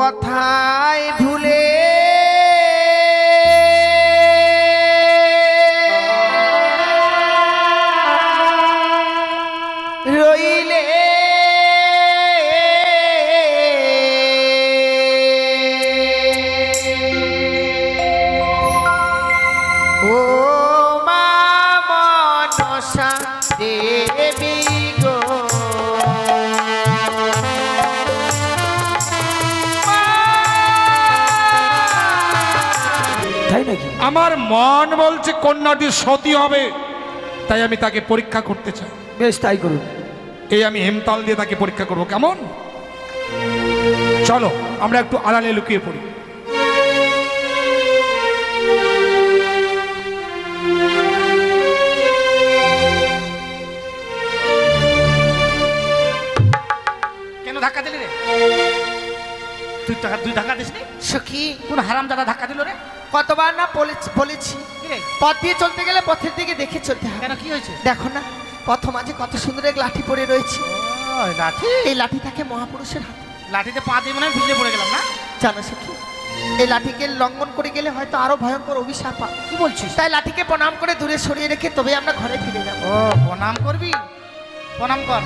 কথায় ভুলে রইলে ও মা মনসা দেবী গো আমার মন বলছে কন্যাটি সতী হবে, তাই আমি তাকে পরীক্ষা করতে চাই। বেশ, তাই করুন। এই আমি হেমতাল দিয়ে তাকে পরীক্ষা করব, কেমন? চলো আমরা একটু আড়ালে লুকিয়ে পড়ি। কেন ধাক্কা দিলি রে? তুই ধাক্কা দিসনি? সখী, কোন হারামজাদা ধাক্কা দিল রে? কতবার না বলেছি কি রে? পথ দিয়ে চলতে গেলে পথের দিকে দেখে চলতে হবে। কেন, কি হয়েছে? দেখো না, পথ মাঝে কত সুন্দর এক লাঠি পড়ে রয়েছে। ও লাঠি? এই লাঠি থাকে মহাপুরুষের হাতে। লাঠিতে পা দিয়ে মনে হয় ভিজে পড়ে গেলাম না? জানো সখী, এই লাঠিকে লঙ্ঘন করে গেলে হয়তো আরো ভয়ঙ্কর অভিশাপ পাবো। কি বলছিস? তাই লাঠিকে প্রণাম করে দূরে সরিয়ে রেখে তবে আমরা ঘরে ফিরে যাবো। ও প্রণাম করবি? প্রণাম কর।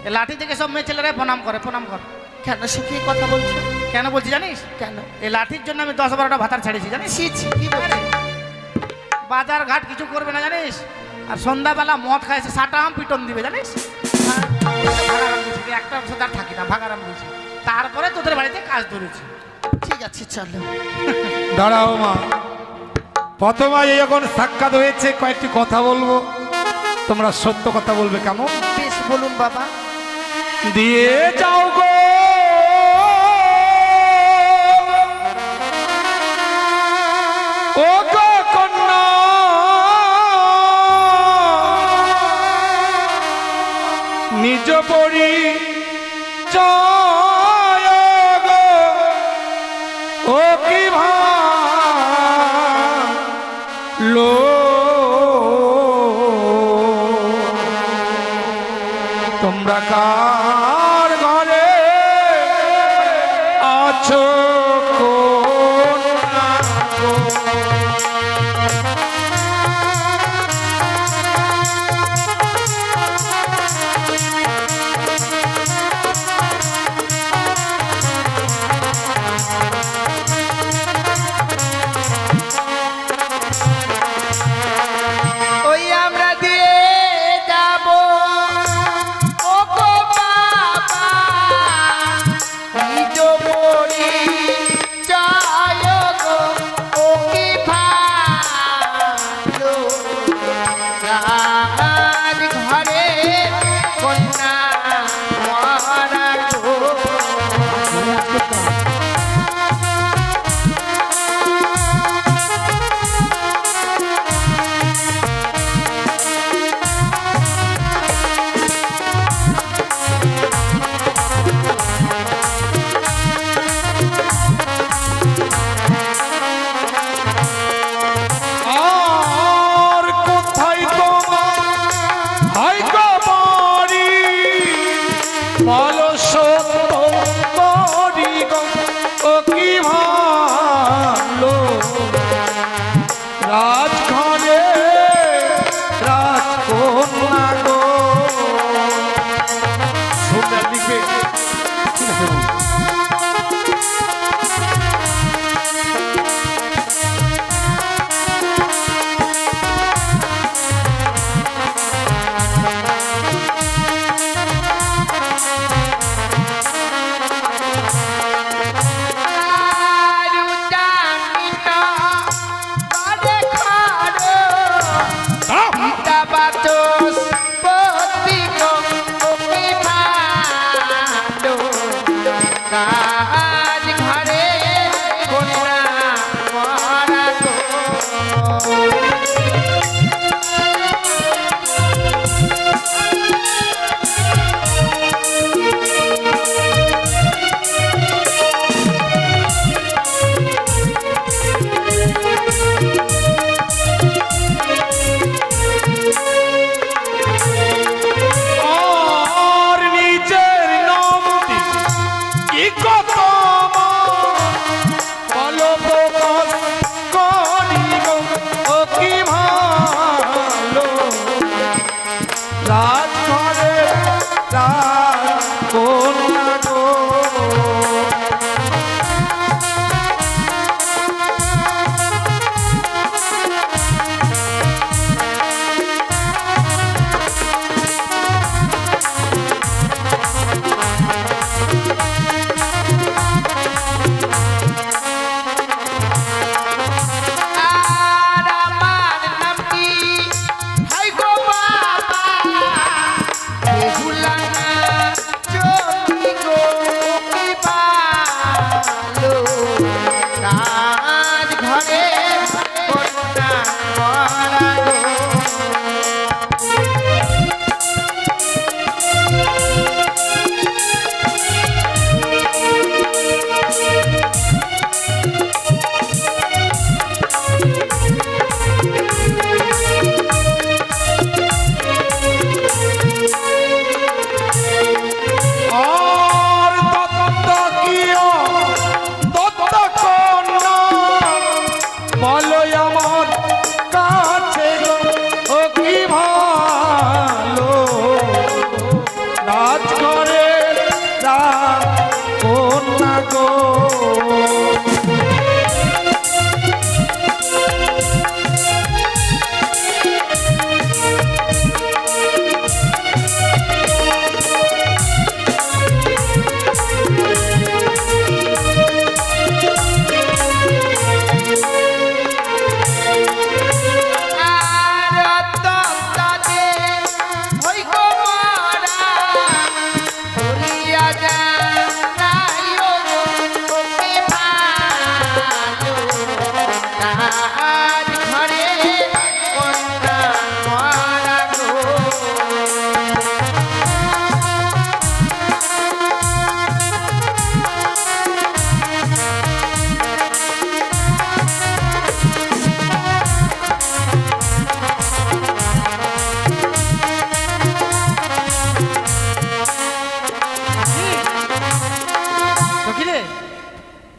এই লাঠি থেকে সব মেয়ে ছেলেরা প্রণাম করে, প্রণাম কর। কেন সখী এই কথা বলছো? কেন বলছি জানিস? কেন? এই লাঠির জন্য আমি 10-12টা ভাতার ছেড়েছি জানিস? ছি ছি, কি বলছো? বাজার ঘাট কিছু করবে না জানিস, আর সন্ধ্যাবেলা মদ খাইছে সাটাম পিটন দিবে জানিস। ভাগারাম দিয়েছি, একটা সাথে আর থাকি না, ভাগারাম দিয়েছি। তারপরে তোদের বাড়িতে কাজ ধরেছি। ঠিক আছে, চলো। দাঁড়াও মা, প্রথমে যখন সাক্ষাৎ হয়েছে কয়েকটি কথা বলবো, তোমরা সত্য কথা বলবে, কেমন? বেশ, বলুন বাবা। দিয়ে যাও গো ও গো কন্যা, নিজ পরিচয় গো ও কি ভালো তোমরা কার ঘরে আছো কন্যা গো? ওই আমরা দিয়ে যাবো ও গো বাবা, নিজ পরিচয় গো ও কি ভালো রাজ ঘরে কন্যা মরা গো। আর কোথায় তোমার হাই গো বাড়ি, বলো সত্য করি গো ও কি ভালো রাজঘরে রাজকন্যা গো। সুন্দর দিকে ঠিক আছে বল। রাজ ঘরে কন্যা মরা গো। আর নিজের নামটি কি কত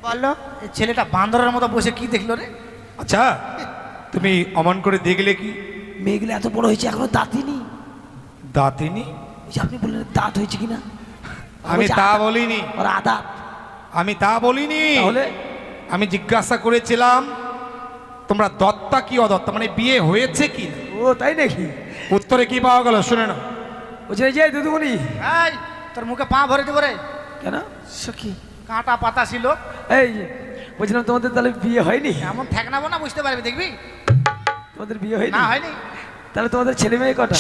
বলো। এই ছেলেটা বান্দরের মতো বসে কি দেখলো রে? আচ্ছা তুমি অমন করে দেখলে কি? মেয়েগুলো এত বড় হয়েছে এখনো দাঁতই নেই। দাঁতিনি? ওই যে আপনি বললেন দাঁত হয়েছে কিনা। আমি তা বলিনি, ওর আদাত। আমি তা বলিনি। তাহলে আমি জিজ্ঞাসা করেছিলাম তোমরা দত্তা কি অদত্তা, মানে বিয়ে হয়েছে কি না? ও তাই নাকি? উত্তরে কি পাওয়া গেল শুনে না। বলছে এই যে দুদুমণি। এই তোর মুখে পা ভরে দেবো রে। কেন? সখী কাঁটা পাতা ছিল। এই যে বলছিলাম তোমাদের তাহলে বিয়ে হয়নি? এমন ঠেকনাবো না, বুঝতে পারবি, দেখবি। তোমাদের বিয়ে হয়নি? না হয়নি। তাহলে তোমাদের ছেলে মেয়ে কটা?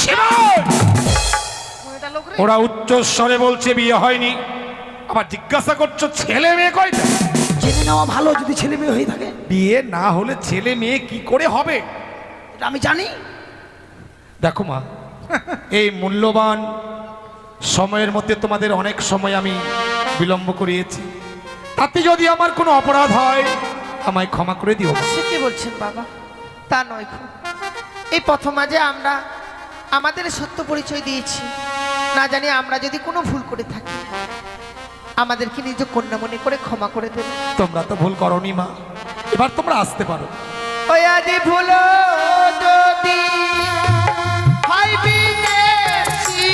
এটা লোক রে। ওরা উচ্চ স্বরে বলছে বিয়ে হয়নি, আবার জিজ্ঞাসা করছো ছেলে মেয়ে কয়টা? জেনে নেওয়া ভালো যদি ছেলে মেয়ে হয়ে থাকে। বিয়ে না হলে ছেলে মেয়ে কি করে হবে? এটা আমি জানি। দেখো মা, এই মূল্যবান সময়ের মধ্যে তোমাদের অনেক সময় আমি বিলম্ব করিয়েছি, তাতে যদি আমার কোনো অপরাধ হয় আমায় ক্ষমা করে দিও মা। সে কি বলছেন বাবা? তা নয় খুব, এই প্রথম আজে আমরা আমাদের সত্য পরিচয় দিয়েছি, না জানি আমরা যদি কোনো ভুল করে থাকি আমাদেরকে নিজ কন্যা মনে করে ক্ষমা করে দেবে। তোমরা তো ভুল করনি মা, এবার তোমরা আসতে পারো। ওই আজি ভুল যদি হয় বিদেশি,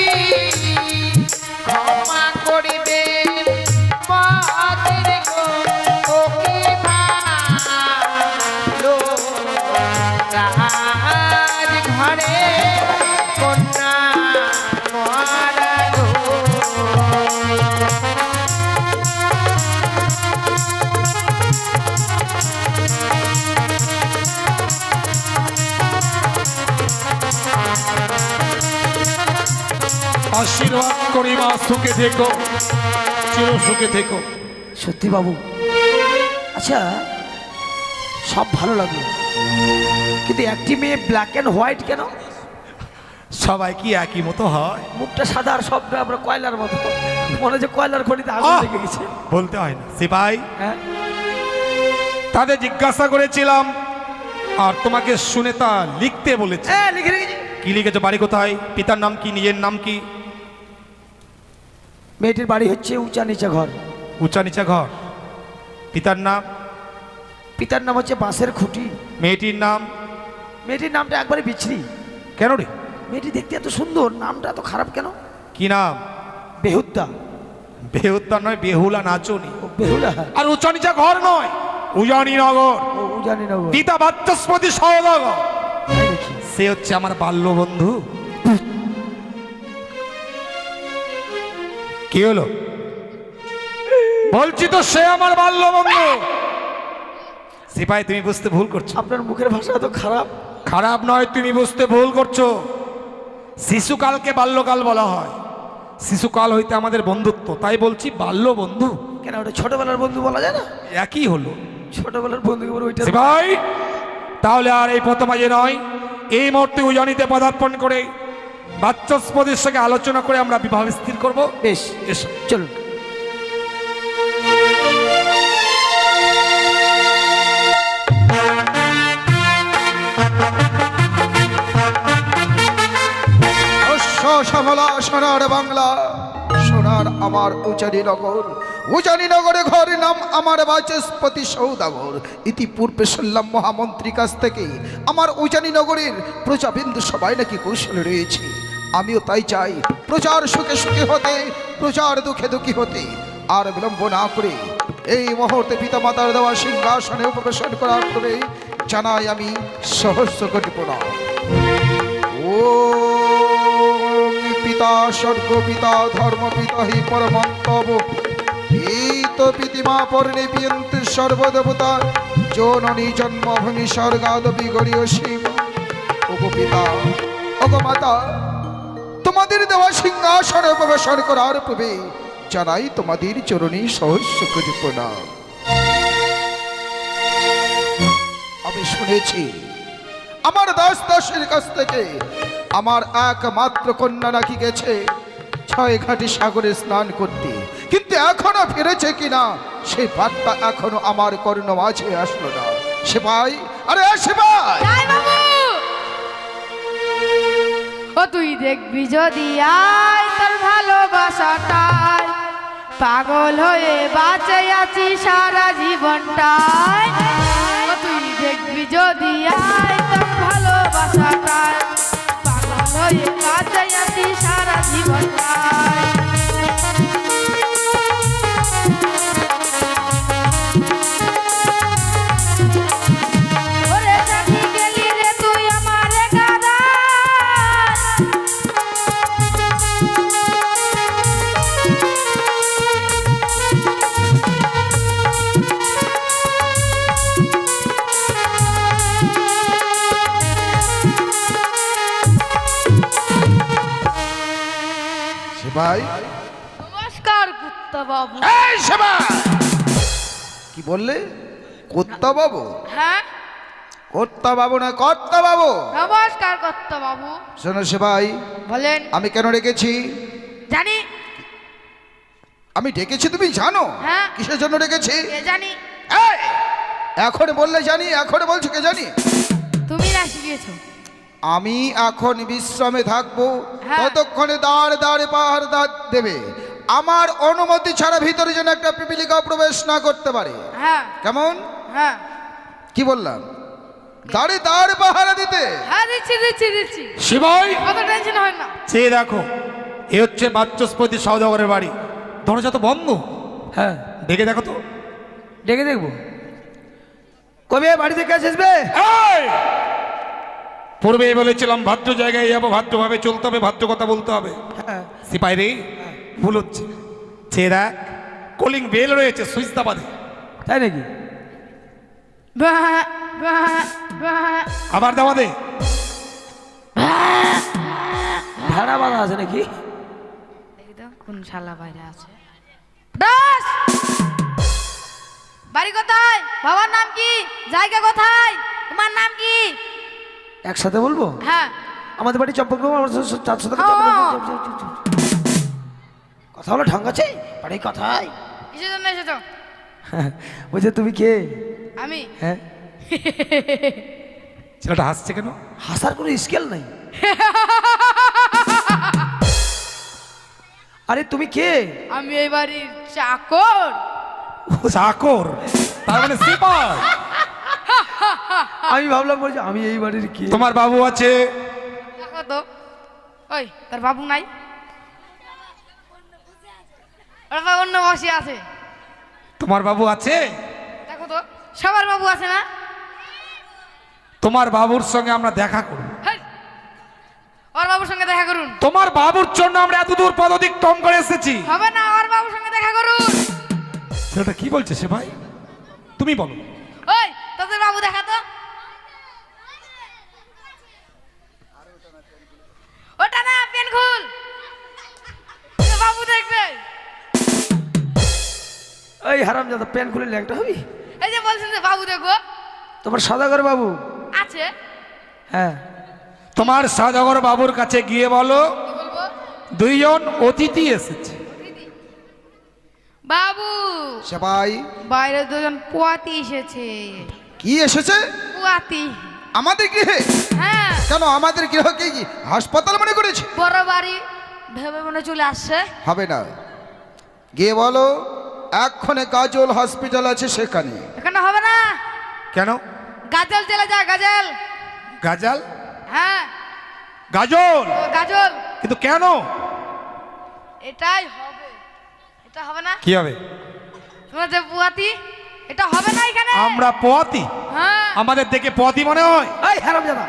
ক্ষমা করিবে মাদের গো, ও কি ভালো রাজ ঘরে কন্যা মরা গো। আশীর্বাদ করি মা, সুখে থেকো, চির সুখে থেকো। সত্যি বাবু, আচ্ছা সব ভালো লাগলো, কিন্তু একটি মেয়ে ব্ল্যাক অ্যান্ড হোয়াইট কেন? সবাই কি একই মতো হয়? মুখটা সাদা আর সব আমরা কয়লার মতো, মনে হচ্ছে কয়লার খনিতে আগুন লেগে গেছে। বলতে হয় না সিপাই, হ্যাঁ তাদের জিজ্ঞাসা করেছিলাম আর তোমাকে শুনে তা লিখতে বলেছে। হ্যাঁ লিখে রেখেছি। কি লিখেছো? বাড়ি কোথায়? পিতার নাম কি? নিজের নাম কি? মেয়েটির বাড়ি হচ্ছে উঁচা নিচা ঘর। উঁচা নিচা ঘর। পিতার নাম? পিতার নাম হচ্ছে বাঁশের খুঁটি। মেয়েটির নাম? মেয়েটির নামটা একবারে বিচ্ছিরি। কেন রে? মেয়েটি দেখতে এত সুন্দর, নামটা এত খারাপ কেন? কি নাম? বেহুদ্দা। বেহুত্তর নয়, বেহুলা নাচনি। ও বেহুলা। আর উঁচা নিচা ঘর নয়, উজানি নগর। ও জানি না গো। পিতা বাচস্পতি সওদাগর, তাই নাকি? সে হচ্ছে আমার বাল্য বন্ধু। কি হলো? বলছি তো সে আমার বাল্য বন্ধু। সিপাই তুমি বুঝতে ভুল করছো। আপনার মুখের ভাষা এত খারাপ। খারাপ নয়, তুমি বুঝতে ভুল করছো। শিশুকালকে বাল্যকাল বলা হয়, শিশুকাল হইতে আমাদের বন্ধুত্ব, তাই বলছি বাল্য বন্ধু। কেন ওটা ছোটবেলার বন্ধু বলা যায় না? একই হলো। ছোটবেলার বন্ধুকে বলে ওইটা। সিপাই তাহলে আর এই প্রথম আজে নয়, এই মুহূর্তে উজানিতে পদার্পণ করে বাচস্পতির সঙ্গে আলোচনা করে আমরা বিবাহ স্থির করব। বেশ এসো। চলুন। শ্যামলা সোনার বাংলা, সোনার আমার উজানি নগর, উজানি নগরে ঘর নাম আমার বাচস্পতি সৌদাগর। ইতিপূর্বে শুনলাম মহামন্ত্রীর কাছ থেকে আমার উজানি নগরের প্রজাবিন্দু সবাই নাকি কৌশলে রয়েছে। আমিও তাই চাই প্রজার সুখে সুখে হতে, প্রজার দুঃখে দুঃখী হতে। আর বিলম্ব না করে এই মুহূর্তে পিতামাতার দেওয়া সিংহাসনে উপবেশন করার পূর্বে জানাই আমি সহস্র কোটি প্রণাম। ও পিতা স্বর্গ পিতা ধর্ম পিতা হি পরমন্তব, পিত পিতিমা পর্ণে পিয়ন্তি সর্বদেবতা, জননী জন্মভূমি স্বর্গাদ বিগড়ীয় শিব। ওগো পিতা, ওগো মাতা, তোমাদের দেওয়া সিংহাসনে উপবেশন করার পূর্বে জানাই তোমাদের চরণে সহস্র কোটি প্রণাম। আমি শুনেছি আমার দাস দাসের কাছ থেকে আমার একমাত্র কন্যা নাকি গেছে 6 ঘাটে সাগরে স্নান করতে, কিন্তু এখনো ফিরেছে কিনা সেই বার্তা এখনো আমার কর্ণ মাঝে আসলো না। সেবাই, আরে সেবাই, যাই বাবু, ও তুই দেখবি যদি আয় তোর ভালোবাসাটাই পাগল হয়ে বাঁচে আছি সারা জীবনটাই ও তুই দেখবি যদি আয় তোর ভালোবাসাটাই পাগল হয়ে বাঁচে আছি সারা জীবনটাই ওরে চাকি গেলি রে তুই আমারে গাদার সেবাই নমস্কার কুত্তা বাবু এই সেবাই কি বললে? কর্তা বাবু? হ্যাঁ কর্তা বাবু না কর্তা বাবু? নমস্কার কুত্তা বাবু শোনো সেবাই, বলেন আমি কেন ডেকেছি? জানি আমি ডেকেছি তুমি জানো? হ্যাঁ। কিসের জন্য ডেকেছি? কে জানি এই, এখন বললে জানি, এখন বলছো কে জানি? তুমি না শিখিয়েছো আমি এখন বিশ্রামে থাকবো, হ্যাঁ। ততক্ষণে দাঁড় দাঁড়ে পাহাড় দেবে। আমার অনুমতি ছাড়া ভিতরে যেন একটা পিপিলিকা প্রবেশ না করতে পারে। হ্যাঁ কেমন? হ্যাঁ কি বললাম? দাঁড়ে দাঁড় পাহারা দিতে। হ্যাঁ দিচ্ছি দিচ্ছি দিচ্ছি শিবাই, কত টেনশন হয় না চেয়ে দেখো, এ হচ্ছে বাচস্পতি সওদাগরের বাড়ি। দরজা তো বন্ধ। হ্যাঁ, দেখে দেখো তো। ডেকে দেখবো। কবে বাড়িতে কাজ আসবে? এই! পূর্বেই বলেছিলাম ভাদ্র জায়গায় যাবো, ভাদ্রভাবে চলতে হবে, ভাদ্র কথা বলতে হবে। হ্যাঁ, সিপাই রে, ভুল হচ্ছে। চেয়ে দেখ, কলিং বেল রয়েছে, সুইচ দাবাদে। তাই নাকি? বাহ, বাহ, বাহ। আবার দাবা দে। ভেড়া বাঁধা আছে নাকি? দেখি তো কোন শালা বাইরে আছে দাস বাড়ি কোথায়? বাবার নাম কি? জায়গা কোথায়? তোমার নাম কি? একসাথে বলবো? হ্যাঁ আমাদের বাড়ি চম্পকবাবু, আমার 400 টাকা। কথা হলো ঢং আছে বাড়ি কথায়। কিসের জন্য এসেছো? বলছে তুমি কে? আমি হ্যাঁ, ছেলেটা হাসছে কেন? হাসার কোনো স্কেল নাই। আরে তুমি কে? আমি এই বাড়ির চাকর। চাকর? তার মানে সিপাই? আমি ভাবলাম বলছি আমি এই বাড়ির কে। তোমার বাবু আছে? দেখো তো, ওই তোর বাবু নাই? ওর বাবা অন্য বসে আছে। তোমার বাবু আছে? দেখো তো, সবার বাবু আছে না? তোমার বাবুর সঙ্গে আমরা দেখা করব। হেই, ওর বাবুর সঙ্গে দেখা করুন। তোমার বাবুর জন্য আমরা এত দূর পদতিক্রম করে এসেছি। হবে না, ওর বাবুর সঙ্গে দেখা করুন। ছেলেটা কি বলছে সে ভাই? তুমি বলো। ওই তোদের বাবু দেখা তো। ওটা না, পেন খুল, তোর বাবু দেখবে। এই হারাম দাদা, প্যান্ট খুলে ল্যাংটা হবি? এই যে বলছেন যে বাবু দেখবো, তোমার সদাগর বাবু? আছে। হ্যাঁ, তোমার সওদাগর বাবুর কাছে গিয়ে বলো কি বলবো? দুইজন অতিথি এসেছে। বাবু, সেবাই বাইরে দুজন পোয়াতি এসেছে। কি এসেছে? পোয়াতি। আমাদের গৃহে? হ্যাঁ, কেন আমাদের গৃহকে কি হাসপাতাল মনে করেছে? বড় বাড়ি ভেবে মনে চলে আসছে। হবে না, গিয়ে বলো এক্ষণে কাজল হসপিটাল আছে সেখানে। এখানে হবে না, কেন? গাজল চলে যায়, গাজল। গাজাল? হ্যাঁ, গাজল? ও গাজল। কিন্তু কেন? এটাই হবে। এটা হবে না? কি হবে? তোমার যে পুয়াতি, এটা হবে না এখানে। আমরা পোয়াতি? হ্যাঁ, আমাদের দেখে পোয়াতি মনে হয়? এই হারাম দাদা,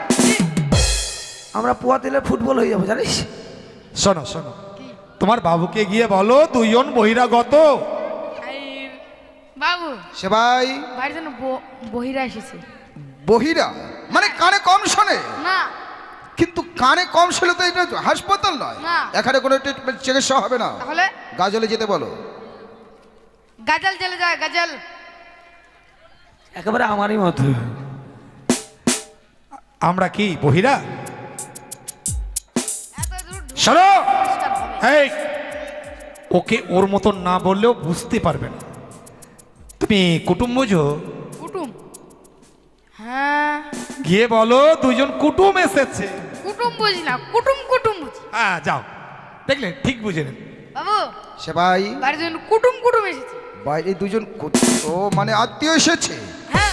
আমরা পোয়া দিলে ফুটবল হয়ে যাবো জানিস? শোনো শোনো, তোমার বাবুকে গিয়ে বলো দুইজন বহিরাগত। এই, বাবু সেবাই বাড়ির জন্য বহিরা এসেছে। বহিরা মানে কানে কম শোনে? না, কিন্তু কানে কম শুনলে তো এটা হাসপাতাল নয়, না। এখানে কোনো ট্রিটমেন্ট চিকিৎসা হবে না। তাহলে গাজলে যেতে বলো। গাজল চলে যায়, গাজল। একেবারে আমারই মতো। আমরা কি বহিরা? এত দূর শোনো, পরিষ্কার হবে। এই ওকে ওর মতন না বললেও বুঝতে পারবে না। তুমি কুটুম বুঝো? কুটুম? হ্যাঁ, গিয়ে বলো দুইজন কুটুম এসেছে। কুটুম বুঝি না, কুটুম কুটুম বুঝি। হ্যাঁ যাও, দেখলে ঠিক বুঝে নেন। বাবু সে ভাই বাড়ির জন্য কুটুম কুটুম এসেছে। বাইরে দুজন ও মানে আত্মীয় এসেছে। হ্যাঁ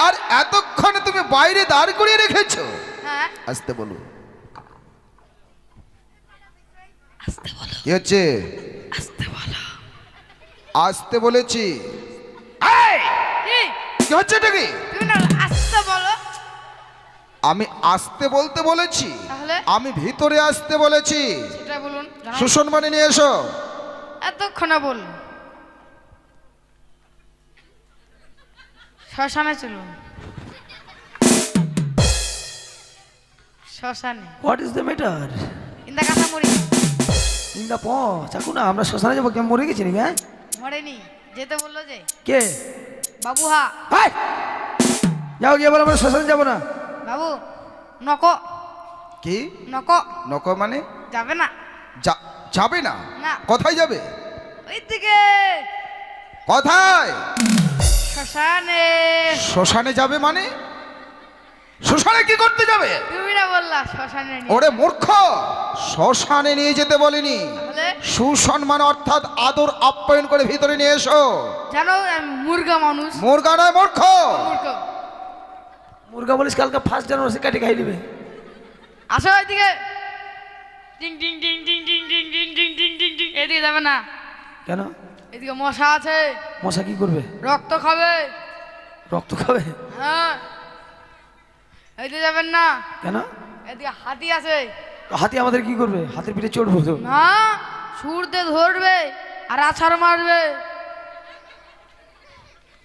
আর এতক্ষণে তুমি বাইরে দাঁড় করিয়ে রেখেছো। হ্যাঁ আসতে বলো, কি হচ্ছে? আসতে বলেছি। কি কি হচ্ছে এটা কি? তুমি না আসতে বলো। আমি আসতে বলতে বলেছি, তাহলে? আমি ভিতরে আসতে বলেছি। সেটা বলুন জানাই। সুষণ মানে নিয়ে এসো। এতক্ষণে বল শ্মশানে চলুন। শ্মশানে হোয়াট ইজ দ্য ম্যাটার? ইন্দা কাঁথা মরি ইন্দা প চাকু না, আমরা শ্মশানে যাবো, কেমন মরে গেছি নাকি? হ্যাঁ মরেনি, যেতে বললো যে কে? বাবু হা। হাই! যাও গিয়ে বলো আমরা শ্মশানে যাবো না। বাবু নক কি নক নক মানে? যাবে না। যাবে না? না। কোথায় যাবে? ওই দিকে কোথায়? শ্মশানে। শ্মশানে যাবে মানে? শ্মশানে কি করতে যাবে? তুমি না বললা শ্মশানে নিয়ে। ওরে মূর্খ, শ্মশানে নিয়ে যেতে বলিনি। তাহলে সুসম্মান অর্থাৎ আদর আপ্যায়ন করে ভিতরে নিয়ে এসো। জানো আমি মুরগা মানুষ। মুর্গা নয়, মূর্খ। মূর্খ। মুরগা বলিস কালকে 1 জানুয়ারি সে কাটি খাই দিবে। আসো ওইদিকে। টিং টিং টিং টিং টিং টিং টিং টিং টিং টিং টিং। এদিকে যাবে না। কেন? এদিকে মশা আছে, মশা কি করবে? রক্ত খাবে। রক্ত খাবে? হ্যাঁ এদিকে যাবেন না। কেন? এদিকে হাতি আছে। তো হাতি আমাদের কি করবে? হাতের পিঠে চড়বো তো। না সুর দিয়ে ধরবে আর আছাড় মারবে।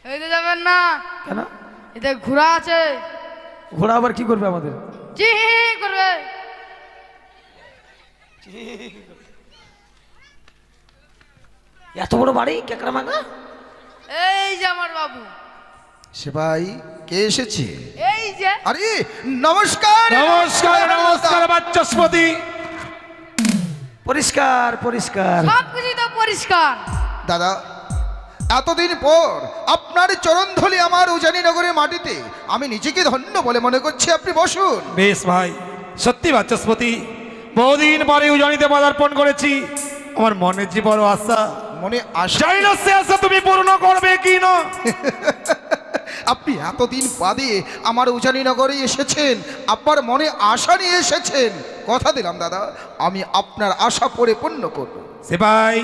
এদিকে যাবেন না। কেন? এদিকে ঘোড়া আছে, ঘোড়া আবার কি করবে আমাদের? চি করবে। এত বড় বাড়ি কেকড়া মাঙ্গা? এই যে আমার বাবু, সে ভাই কে এসেছে? এই যে আরে নমস্কার। নমস্কার নমস্কার বাচস্পতি। পরিষ্কার পরিষ্কার। সব কিছু তো পরিষ্কার। দাদা, এতদিন পর আপনার চরণধলি আমার উজানি নগরের মাটিতে, আমি নিজেকে ধন্য বলে মনে করছি। আপনি বসুন। বেশ ভাই, সত্যি বাচস্পতি, বহুদিন পরে উজানিতে পদার্পণ করেছি। আমার মনের যে বড় আশা, মনে আশা, জানি না সে আশা তুমি পূর্ণ করবে কি না। আপনি এতদিন বাদে আমার উজানি নগরে এসেছেন, আপনার মনে আশা নিয়ে এসেছেন। কথা দিলাম দাদা, আমি আপনার আশা পরিপূর্ণ করব। সে ভাই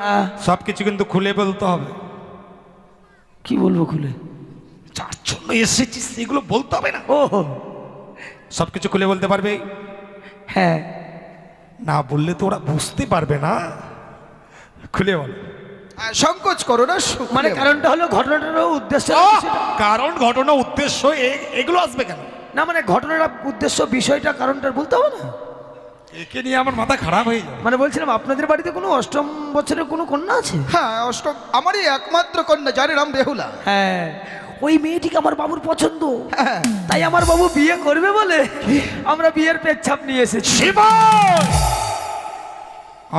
আহ, সবকিছু কিন্তু খুলে বলতে হবে। কি বলবো খুলে? যার জন্য এসেছিস সেগুলো বলতে হবে না। ও সবকিছু খুলে বলতে পারবে? হ্যাঁ, না বললে তো ওরা বুঝতে পারবে না। খুলে বল। সংকোচ করো না, মানে কারণটা হলো ঘটনাটার উদ্দেশ্য। কারণ ঘটনা উদ্দেশ্য এগুলো আসবে কেন? না মানে ঘটনাটা উদ্দেশ্য বিষয়টা কারণটা বলতে হবে না। একে নিয়ে আমার মাথা খারাপ হয়ে যায়। মানে বলছিলাম আপনাদের বাড়িতে কোনো অষ্টম বছরের কোনো কন্যা আছে? হ্যাঁ, অষ্টম আমারই একমাত্র কন্যা, যার নাম বেহুলা। হ্যাঁ, ওই মেয়েটিকে আমার বাবুর পছন্দ। হ্যাঁ। তাই আমার বাবু বিয়ে করবে বলে আমরা বিয়ের পেচ্ছাপ নিয়ে এসেছি।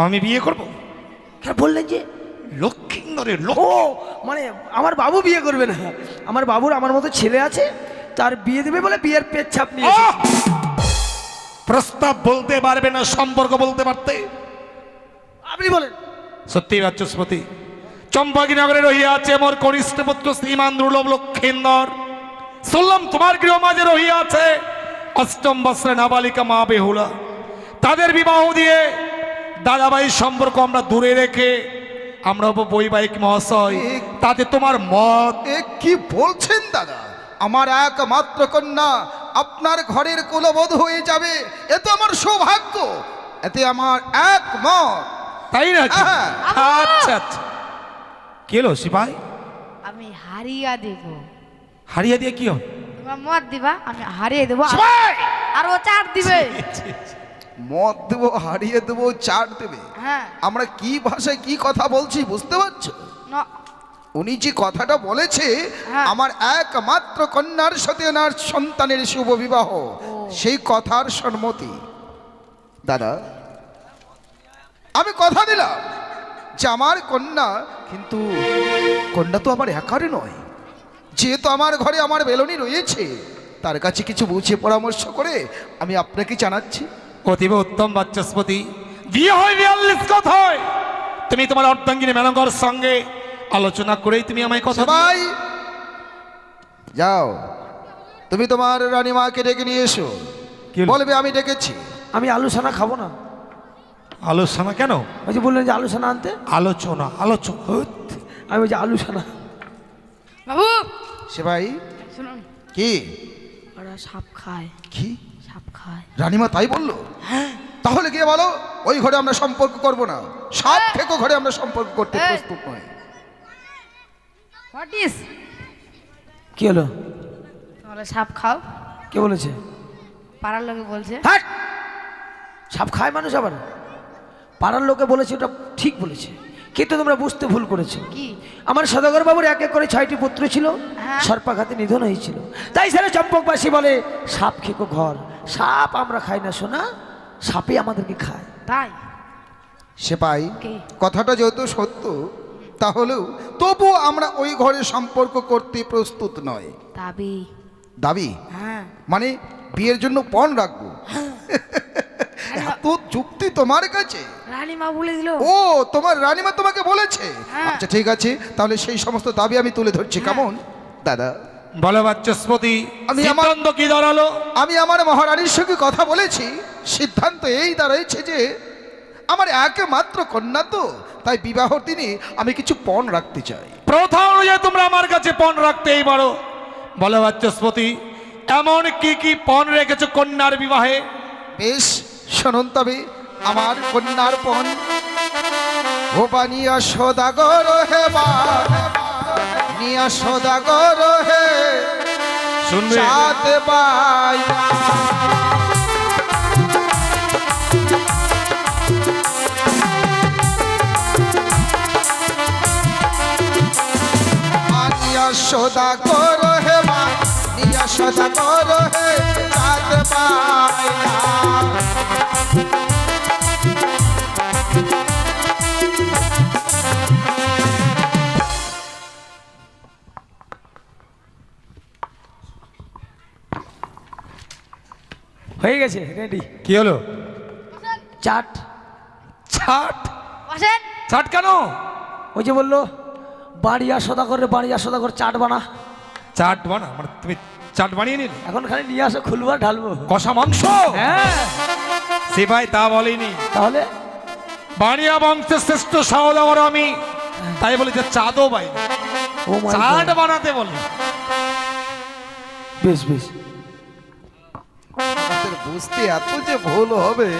আমি বিয়ে করব? কেন বললেন যে? লক্ষ্মীন্দরের ও মানে আমার বাবু বিয়ে করবে না, আমার বাবুর আমার মতো ছেলে আছে, তার বিয়ে দেবে বলে বিয়ের পেচ্ছাপ নিয়ে এসেছি। প্রস্তাব বলতে পারবে না, সম্পর্ক বলতে পারতে। আপনি বলেন। সত্যি বাচস্পতি, চম্পাকীনগরে রহিয়া আছে মোর কনিষ্ঠ পুত্র শ্রীমান দুর্লভ লক্ষীন্দর। শুনলাম তোমার গৃহ মাঝে রহিয়া আছে অষ্টম বৎসরের নাবালিকা মা বেহুলা। তাদের বিবাহ দিয়ে দাদাভাই সম্পর্ক আমরা দূরে রেখে আমরা হবো বৈবাহিক মহাশয়। তাতে তোমার মত? এ কি বলছেন দাদা? আমার একমাত্র কন্যা আপনার ঘরের কুলবধূ হয়ে যাবে, এ তো আমার সৌভাগ্য, এতে আমার একমত। তাই নাকি? হ্যাঁ। আচ্ছা আচ্ছা। কি হলো সিপাই? আমি হারিয়া দেব। হারিয়ে দিয়ে কি হয়? তোমরা মত দিবা, আমি হারিয়ে দেবো। সিপাই! আর ও চার দিবে। মদ দেবো, হারিয়ে দেবো, চাট দেবে? হ্যাঁ আমরা কি ভাষায় কি কথা বলছি বুঝতে পারছো? না উনি যে কথাটা বলেছে, হ্যাঁ। আমার একমাত্র কন্যার সাথে ওনার সন্তানের শুভ বিবাহ, সেই কথার সম্মতি। দাদা, আমি কথা দিলাম যে আমার কন্যা, কিন্তু কন্যা তো আমার একারে নয়। যেহেতু আমার ঘরে আমার বেলনি রয়েছে, তার কাছে কিছু বুঝে পরামর্শ করে আমি আপনাকে জানাচ্ছি। অতীব উত্তম বাচস্পতি, বিয়ে হয় 42 কথায়। তুমি তোমার অর্ধাঙ্গিনী মেনকার সঙ্গে আলোচনা করেই তুমি আমায় কথা দিও। সবাই যাও, তুমি তোমার রানীমাকে ডেকে নিয়ে এসো, কি হলো? বলবে আমি ডেকেছি। আমি আলু সানা খাবো না। আলোচনা কেন? ওই যে বললেন যে আলু সানা আনতে, আলোচনা আলোচনা। আমি ওই যে আলু সানা। বাবু সেবাই শুনুন, কি ওরা সাপ খায়, কি সাপ খায়। রানীমা তাই বললো? তাহলে গিয়ে বলো ওই ঘরে আমরা সম্পর্ক করব না, সাপ খেকো ঘরে আমরা সম্পর্ক করতে এই। প্রস্তুত নই। What is? কি হলো? তোমরা সাপ খাও? কে বলেছে? পাড়ার লোকে বলছে। হ্যাট! সাপ খায় মানুষ আবার? পাড়ার লোকে বলেছে, ওটা ঠিক বলেছে, কিন্তু তোমরা বুঝতে ভুল করেছো। কি? আমার সদাগর বাবুর এক এক করে 6টি পুত্র ছিল, হ্যাঁ। সর্পাঘাতে নিধন হয়েছিল। তাই সারা চম্পকবাসী বলে সাপ খেকো ঘর। সাপ আমরা খাই না সোনা, সাপে আমাদেরকে খায়। তাই সেপাই কি? কথাটা যেহেতু সত্য, তাহলেও তবু আমরা ওই ঘরে সম্পর্ক করতে প্রস্তুত নয়। দাবি। দাবি হ্যাঁ। মানে বিয়ের জন্য পণ রাখবো? এত যুক্তি তোমার কাছে? রানীমা বলে দিল। ও, তোমার রানীমা তোমাকে বলেছে? হ্যাঁ। আচ্ছা ঠিক আছে, তাহলে সেই সমস্ত দাবি আমি তুলে ধরছি। কেমন দাদা? বলো বাচস্পতি, আমি আমার- সিদ্ধান্ত কি দাঁড়ালো? আমি আমার মহারানীর সঙ্গে কথা বলেছি, সিদ্ধান্ত এই দাঁড়াইছে যে আমার একমাত্র কন্যা তো, তাই বিবাহর দিনে আমি কিছু পণ রাখতে চাই। প্রথা অনুযায়ী তোমরা আমার কাছে পণ রাখতেই পারো। বলো বাচস্পতি, এমন কি কি পণ রেখেছো কন্যার বিবাহে? বেশ, শুনুন তবে আমার কন্যার পণ। ও বানিয়া সদাগর হে বা, নিয়া সদাগর হে শুনবে? চাঁদ বাই। নিয়া সদাগর হে মা, নিয়া সদাগর হে চাঁদ বাই। হয়ে গেছে, রেডি। কি হলো? চাট। ছাট? বসেন। ছাট কেন? ওই যে বললো বাড়িয়া সদাগরে, বাড়িয়া সদাগর চাট বানা। চাট বানা মানে তুমি চাট বানিয়ে নিলে? এখন খালি নিয়ে আসো, খুলবো আর ঢালবো। কষা মাংস? হ্যাঁ, সে ভাই তা বলেনি। তাহলে বানিয়া বংশের শ্রেষ্ঠ সওদাগর আমি, তাই বলি যে চাঁদও বাই ও মাই চাট গড। বানাতে বলে। বেশ বেশ। আমাদের বুঝতে এত যে ভুল হবে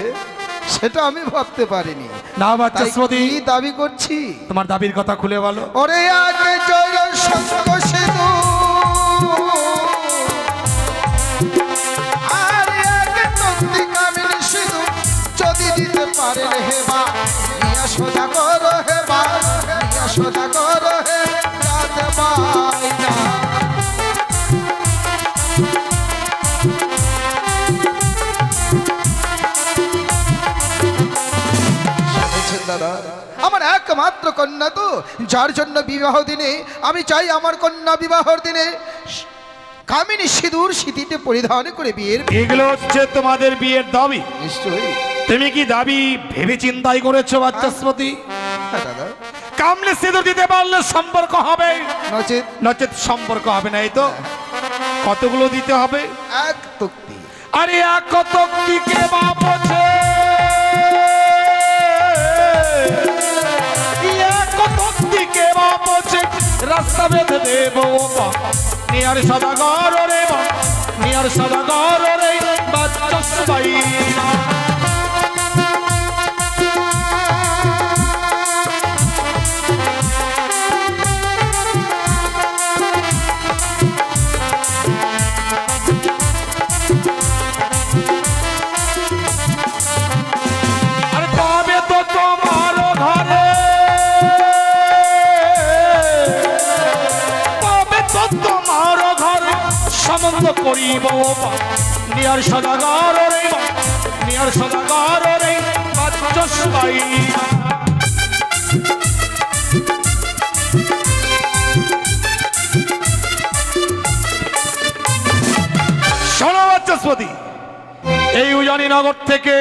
সেটা আমি ভাবতে পারিনি। না তাই বাচস্পতি, কি দাবি করছি? তোমার দাবির কথা খুলে বলো। ওরে আগে জয় সঙ্গ সেতু, আর আগে তন্ত্রী কামিনী সিধু, যদি দিতে পারেন হে মা, নিয়া সদাগর হে মা, নিয়া সদাগর হে চাঁদ বাইনা। শুনেছেন দাদা, আমার একমাত্র কন্যা তো, যার জন্য বিবাহ দিনে আমি চাই আমার কন্যা বিবাহর দিনে কামিনী সিঁদুর সিঁথিতে পরিধান করে বিয়ের। এগুলো হচ্ছে তোমাদের বিয়ের দাবি। নিশ্চয়ই। তুমি কি দাবি ভেবে চিন্তাই করেছো বাচস্পতি? হ্যাঁ দাদা, কামলে সিঁদুর দিতে পারলে সম্পর্ক হবে, নচেত নচেত সম্পর্ক হবে না। এই তো কতগুলো দিতে হবে? এক তক্তি। আরে এক তক্তিকে বাপছে, এক তক্তিকে বাপছে, রাস্তা বেঁধে দেব নিয়ার সদাগর রে, নিয়ার সদাগর রে বাচস্পতি। আর তবে তো তোমার ঘরে, তবে তো তোমার ঘরে সম্বন্ধ করিব নিয়ার সদাগর রে, নিয়ার সদাগর রে বাচস্পতি। শোনো বাচস্পতি, এই উজানি নগর থেকে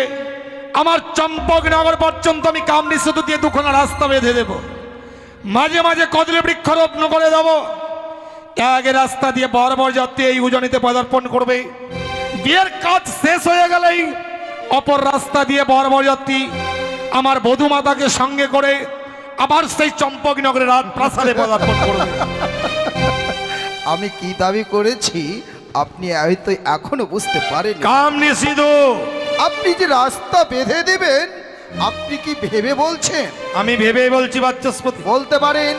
আমার চম্পকনগর পর্যন্ত আমি কামনি সেতু দিয়ে দুখানা রাস্তা বেঁধে দেব, মাঝে মাঝে কদলী বৃক্ষরোপণ করে দেব। এক রাস্তা দিয়ে বরাবর যাত্রী এই উজনিতে পদার্পণ করবে। বিয়ের কাজ শেষ হয়ে গেলেই অপর রাস্তা দিয়ে বরাবর যাত্রী আমার বধূমাতাকে সঙ্গে করে আবার সেই চম্পকনগরের রাত প্রাসাদে পদার্পণ করবে। আমি কি দাবি করেছি আপনি হয়তো এখনো বুঝতে পারেন। কামনি সিধু, আপনি যে রাস্তা বেঁধে দিবেন, আপনি কি ভেবে বলছেন? আমি ভেবে বলছি বাচস্পতি। বলতে পারেন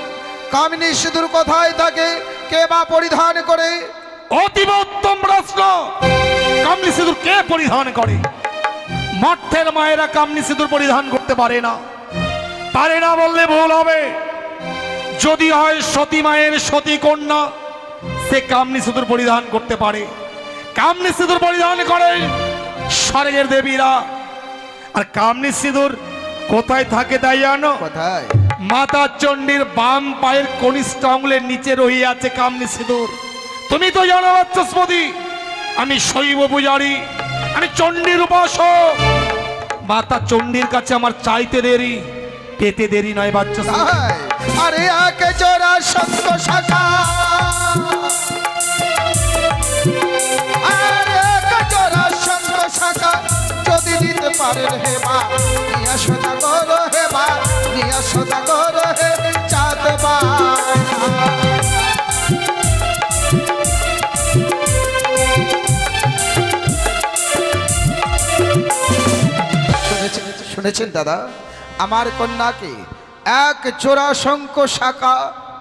কামিনী সিঁদুর কোথায় থাকে, কে বা পরিধান করে? অতীব উত্তম প্রশ্ন। কামনি সিঁদুর কে পরিধান করে? মঠের মায়েরা কামনি সিঁদুর পরিধান করতে পারে না। পারে না বললে ভুল হবে। যদি হয় সতী মায়ের সতী কন্যা, সে কামনি সিঁদুর পরিধান করতে পারে। কামনি সিঁদুর পরিধান করে স্বর্গের দেবীরা। আর কামনি সিঁদুর কোথায় থাকে তাই জানো? কোথায়? মাতা চণ্ডীর বাম পায়ের কনিষ্ঠ আঙুলের নিচে রহিয়া আছে কামনি সিঁদুর। তুমি তো জানো বাচস্পতি, আমি শৈব পূজারী, আমি চণ্ডীর উপাসক। মাতা চণ্ডীর কাছে আমার চাইতে দেরি, পেতে দেরি নয় বাচস্পতি। তাই? আরে একে জোড়া শঙ্খ শাখা, আরে একে জোড়া শঙ্খ শাখা যদি দিতে পারেন হে মা, নিয়া সোজা করো হে মা, নিয়া সোজা করো হে চাঁদ মা। শুনেছেন দাদা, আমার কন্যাকে এক জোড়া শঙ্খ শাখা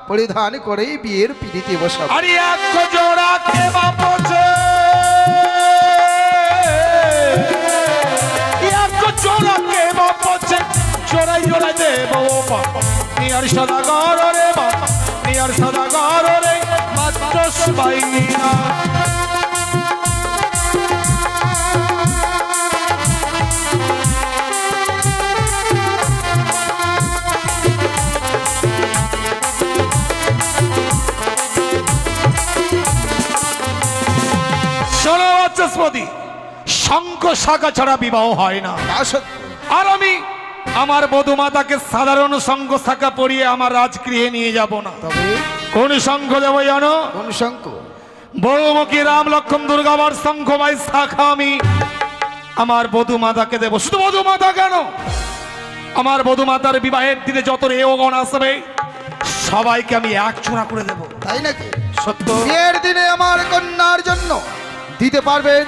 পরিধান করেই বিয়ের পিড়িতে বসাবো। আরে এক জোড়া কে বাপছে, এক জোড়া কে বাপছে, জোড়াই জোড়াই দেব বাবা। নিয়ার সদাগর রে বাবা, নিয়ার সদাগর রে মাত্র সবাই না। শোনো বাচস্পতি, শঙ্খ শাখা ছাড়া বিবাহ হয় না। তা সত্য। আর আমি আমার বধূমাতাকে সাধারণ শঙ্খ শাখা পরিয়ে আমার রাজগৃহে নিয়ে যাব না। তবে কোন শঙ্খ দেবো জানো? কোন শঙ্খ? বহুমুখী রাম লক্ষ্মণ দুর্গাবার শঙ্খ বাই শাখা আমি আমার বধূমাতাকে দেব। শুধু বধূমাতা কেন, আমার বধূমাতার বিবাহের দিনে যত রেওগণ আসবে সবাইকে আমি এক চূড়া করে দেব। তাই নাকি? সত্য। বিয়ের দিনে আমার কন্যার জন্য দিতে পারবেন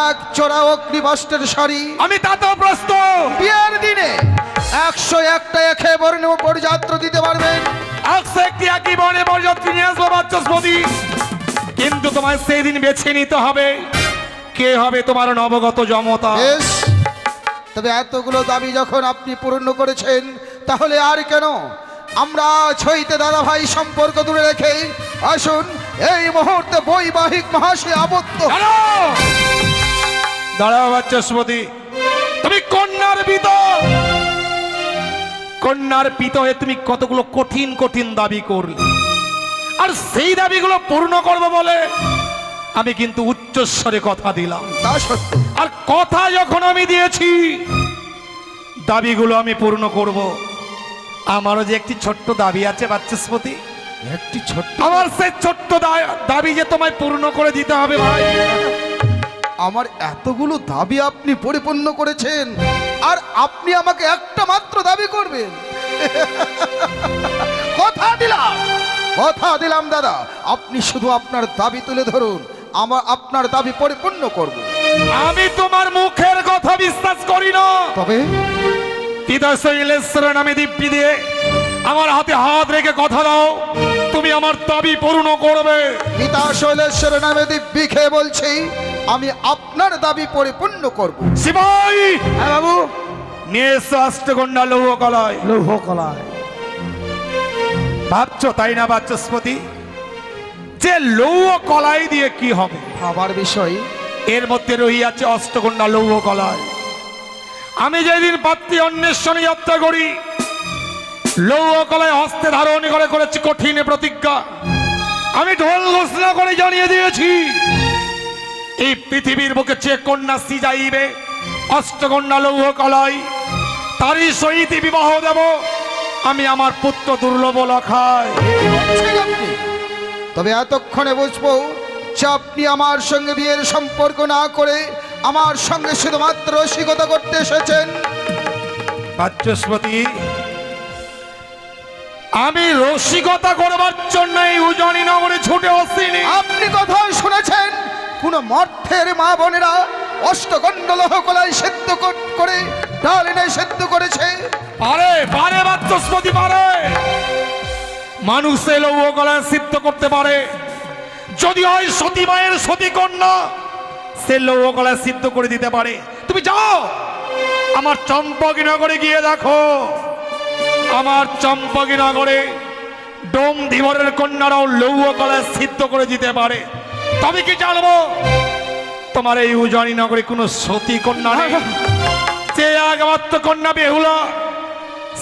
এক জোড়া অগ্নিবস্ত্রের শাড়ি? আমি তাতেও প্রস্তুত। বিয়ের দিনে 101টা একে বর্ণ পরিযাত্র দিতে পারবেন? একশো একটি একই বর্ণে বরযাত্রী নিয়ে আসবো বাচস্পতি। কিন্তু তোমায় সেই দিন বেছে নিতে হবে কে হবে তোমার নবগত জমতা। বেশ, তবে এতগুলো দাবি যখন আপনি পূর্ণ করেছেন, তাহলে আর কেন আমরা ছইতে দাদা ভাই সম্পর্ক দূরে রেখে আসুন এই মুহূর্তে বৈবাহিক মহাশয় আবদ্ধ। হ্যালো, দাঁড়াও বাচস্পতি, তুমি কন্যার পিতা, কন্যার পিতা হয়ে তুমি কতগুলো কঠিন কঠিন দাবি করলে, আর সেই দাবিগুলো পূর্ণ করবো বলে আমি কিন্তু উচ্চস্বরে কথা দিলাম। তা সত্য। আর কথা যখন আমি দিয়েছি, দাবিগুলো আমি পূর্ণ করব। আমারও যে একটি ছোট্ট দাবি আছে বাচস্পতি, একটি ছোট্ট, আমার সেই ছোট্ট দাবি যে তোমায় পূর্ণ করে দিতে হবে ভাই। আমার এতগুলো দাবি আপনি পরিপূর্ণ করেছেন, আর আপনি আমাকে একটা মাত্র দাবি করবেন? কথা দিলাম, কথা দিলাম দাদা, আপনি শুধু আপনার দাবি তুলে ধরুন, আপনার দাবি পরিপূর্ণ করব। আমি তোমার মুখের কথা বিশ্বাস করি না। তবে পিতা শৈলেশ্বর নামে দিব্যি দিয়ে আমার হাতে হাত রেখে কথা দাও, তুমি আমার দাবি পূর্ণ করবে। পিতা শৈলেশ্বর নামে দিব্যি খেয়ে বলছি, আমি আপনার দাবি পরিপূর্ণ করব। শিবাই, হ্যাঁ বাবু। নিয়ে এসো অষ্টকন্যা লৌহ কলায়। লৌহ কলায় ভাবছো তাই না বাচস্পতি, যে লৌহ কলাই দিয়ে কি হবে? ভাবার বিষয়। এর মধ্যে রহিয়াছে অষ্টকন্যা লৌহ কলায়। আমি যেদিন পাত্রী অন্বেষণে যাত্রা করি, লৌহ কলায় হস্তে ধারণ করে করেছি কঠিন প্রতিজ্ঞা। আমি ঢোল ঘোষণা করে জানিয়ে দিয়েছি, এই পৃথিবীর বুকে যে কন্যা সি যাইবে অষ্টকন্যা লৌহ কলাই তারই সহিত বিবাহ দেব আমি আমার পুত্র দুর্লভ লখায়। কি বলছেন আপনি? তবে এতক্ষণে বুঝবো যে আপনি আমার সঙ্গে বিয়ের সম্পর্ক না করে আমার সঙ্গে শুধুমাত্র রসিকতা করতে এসেছেন। বাচস্পতি, আমি রসিকতা করবার জন্য এই উজানি নগরে ছুটে আসিনি। আপনি কথাই শুনেছেন কোন মর্থের মা বোনেরা অষ্টকণ্ড লোহকলাই সেদ্ধ করে ডালিনে সেদ্ধ করেছে? পারে পারে বাচস্পতি পারে, মানুষে লৌহ গলায় সিদ্ধ করতে পারে। যদি হয় সতী মায়ের সতী কন্যা, সে লৌহ গলায় সিদ্ধ করে দিতে পারে। তুমি যাও আমার চম্পকী নগরে গিয়ে দেখো, আমার চম্পকী নগরে ডোম ধীবরের কন্যারাও লৌহ গলায় সিদ্ধ করে দিতে পারে। তবে কি জানবো তোমার এই উজানি নগরে কোনো সতী কন্যা নেই? যে একমাত্র কন্যা বেহুলা,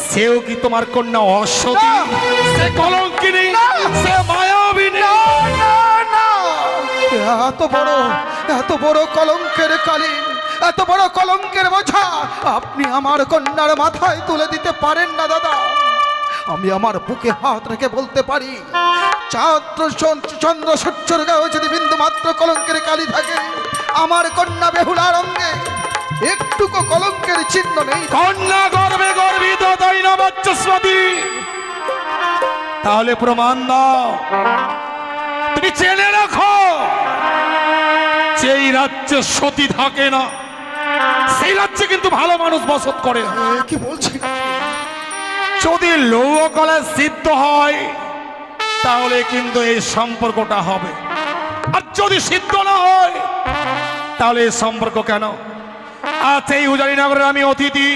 সেও কি তোমার কন্যা অসতী? সে কলঙ্কিনী, সে মায়াবিনী। এত বড় কলঙ্কের কালি, এত বড় কলঙ্কের বোঝা আপনি আমার কন্যার মাথায় তুলে দিতে পারেন না দাদা। আমি আমার বুকে হাত রেখে বলতে পারি, চন্দ্র সূর্যের গায়ে যদি বিন্দু মাত্র কলঙ্কের কালি থাকে, আমার কন্যা বেহুলার অঙ্গে একটুকু কলঙ্কের চিহ্ন নেই। কন্যা গর্বে গর্বিত, তাই না বাচস্পতি? তাহলে প্রমাণ দাও। তুমি জেনে রাখো, যেই রাজ্যে সতী থাকে না সেই রাজ্যে কিন্তু ভালো মানুষ বসত করে। কি বলছেন? যদি লৌহ কলায় সিদ্ধ হয় তাহলে কিন্তু এই সম্পর্কটা হবে, আর যদি সিদ্ধ না হয় তাহলে এই সম্পর্ক কেন? আজ এই উজানি নগরের আমি অতিথি,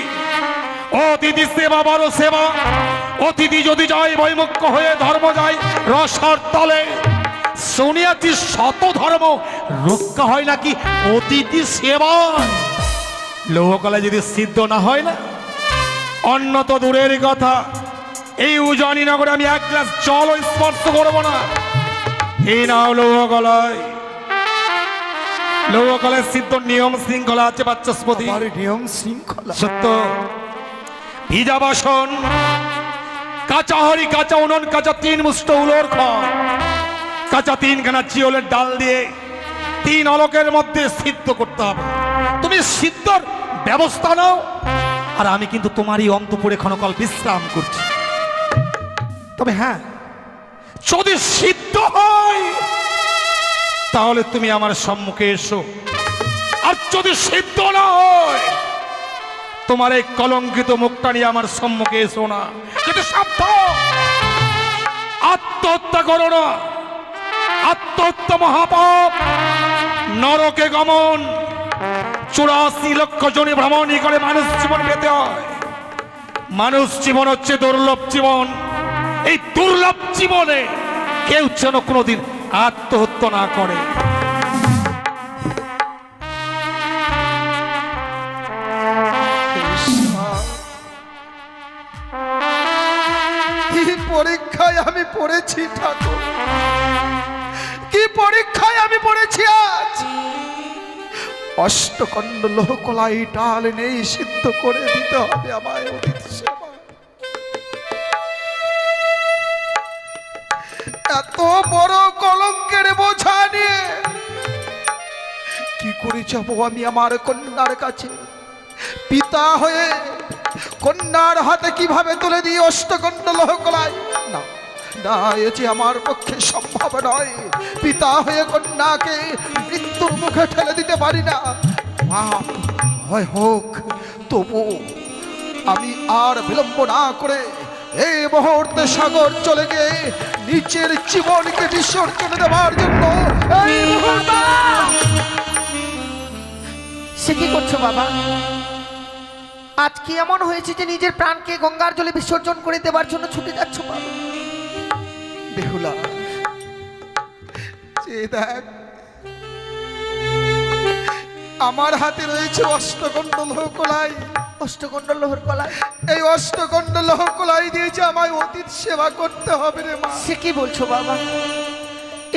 অতিথি সেবা বড় সেবা। অতিথি যদি যায় বৈমুখ্য হয়ে, ধর্ম যায় রসার তলে। শুনিয়াছি শত ধর্ম রক্ষা হয় নাকি অতিথি সেবা। লৌহ কলায় যদি সিদ্ধ না হয় না, অন্য তো দূরের কথা, এই উজানি নগরে আমি এক গ্লাস জল স্পর্শ করবো না। এই নাও লৌহ কলায়। লৌহ কলায় সিদ্ধ নিয়ম শৃঙ্খলা আছে বাচস্পতি। আমার নিয়ম শৃঙ্খলা সত্য, ভিজা বাসন, কাঁচা হরি, কাঁচা উনন, কাঁচা 3 মুষ্ট উলোর খড়, কাঁচা 3খানা চিওলের ডাল দিয়ে 3 অলকের মধ্যে সিদ্ধ করতে হবে। তুমি সিদ্ধর ব্যবস্থা নাও, আর আমি কিন্তু তোমারই অন্তপুরে ক্ষণকাল বিশ্রাম করছি। তবে হ্যাঁ, যদি সিদ্ধ হয় তাহলে তুমি আমার সম্মুখে এসো, আর যদি সিদ্ধ না হয় তোমার এই কলঙ্কিত মুখটা নিয়ে আমার সম্মুখে এসো না। কিন্তু সাবধান, আত্মহত্যা করো না। আত্মহত্যা মহাপাপ, নরকে গমন। 84 লক্ষ জনে ভ্রমণই করে মানুষ জীবন পেতে হয়। মানুষ জীবন হচ্ছে দুর্লভ জীবন। এই দুর্লভ জীবনে কেউ যেন কোনোদিন আত্মহত্যা না করে। কি পরীক্ষায় আমি পড়েছি ঠাকুর, কি পরীক্ষায় আমি পড়েছি আজ। অষ্টকণ্ড লোহকলাই ডাল নেই সিদ্ধ করে দিতে হবে আমায় অতিথি সেবা। এত বড় কলঙ্কের বোঝা নিয়ে কি করে যাবো আমি আমার কন্যার কাছে? পিতা হয়ে কন্যার হাতে কিভাবে তুলে দিই অষ্টকণ্ড লোহকলাই? না না, এ যে আমার পক্ষে সম্ভব নয়। পিতা হয়ে কন্যাকে মৃত্যুর মুখে ঠেলে দিতে পারি না। পাপ হয় হোক, তবু আমি আর বিলম্ব না করে এই মুহূর্তে সাগর চলে গিয়ে নিচের জীবনকে বিসর্জন দেওয়ার জন্য এই মুহূর্তে। সে কি করছো বাবা? আজ কি এমন হয়েছে যে নিজের প্রাণকে গঙ্গার জলে বিসর্জন করে দেওয়ার জন্য ছুটে যাচ্ছ বাবা? বেহুলা, যে দেখ আমার হাতে রয়েছে অষ্টকণ্ড লোহকলাই। অষ্টকণ্ড লোহর কলাই? এই অষ্টকণ্ড লোহকলাই দিয়েছে আমায় অতীত সেবা করতে হবে রে মা। সে কি বলছো বাবা?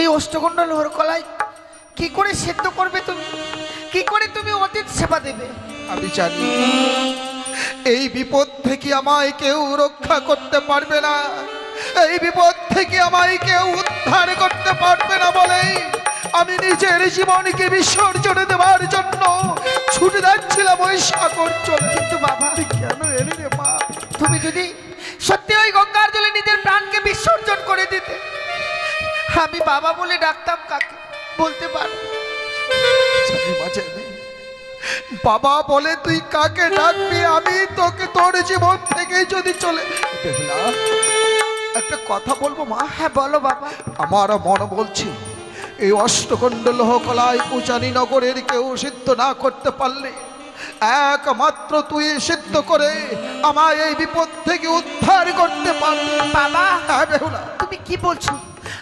এই অষ্টকণ্ড লোহর কলাই কি করে সেদ্ধ করবে তুমি? কি করে তুমি অতীত সেবা দেবে? আমি জানি এই বিপদ থেকে আমায় কেউ রক্ষা করতে পারবে না, এই বিপদ থেকে আমায় কেউ উদ্ধার করতে পারবে না বলে আমি নিজের জীবনকে বিসর্জন দেওয়ার জন্য ছুটে যাচ্ছিলাম ওই সাগর চলে। কিন্তু বাবা, তুই কেন এলি রে মা? তুমি যদি সত্যি ওই গঙ্গার জলে নিজের প্রাণকে বিসর্জন করে দিতে, আমি বাবা বলে ডাকতাম কাকে বলতে পারো? জানি মা, জানি। বাবা বলে তুই কাকে ডাকবি? আমি তোকে তোর জীবন থেকে যদি চলে বেহুলা, একটা কথা বলবো মা? হ্যাঁ বলো বাবা। আমার মন বলছে এই অষ্টকণ্ড লোহকলায় উজানি নগরের কেউ সিদ্ধ না করতে পারলে একমাত্র তুই সিদ্ধ করে আমায় এই বিপদ থেকে উদ্ধার করতে পারবি। বাবা, হ্যাঁ বেহুলা, তুমি কি বলছো?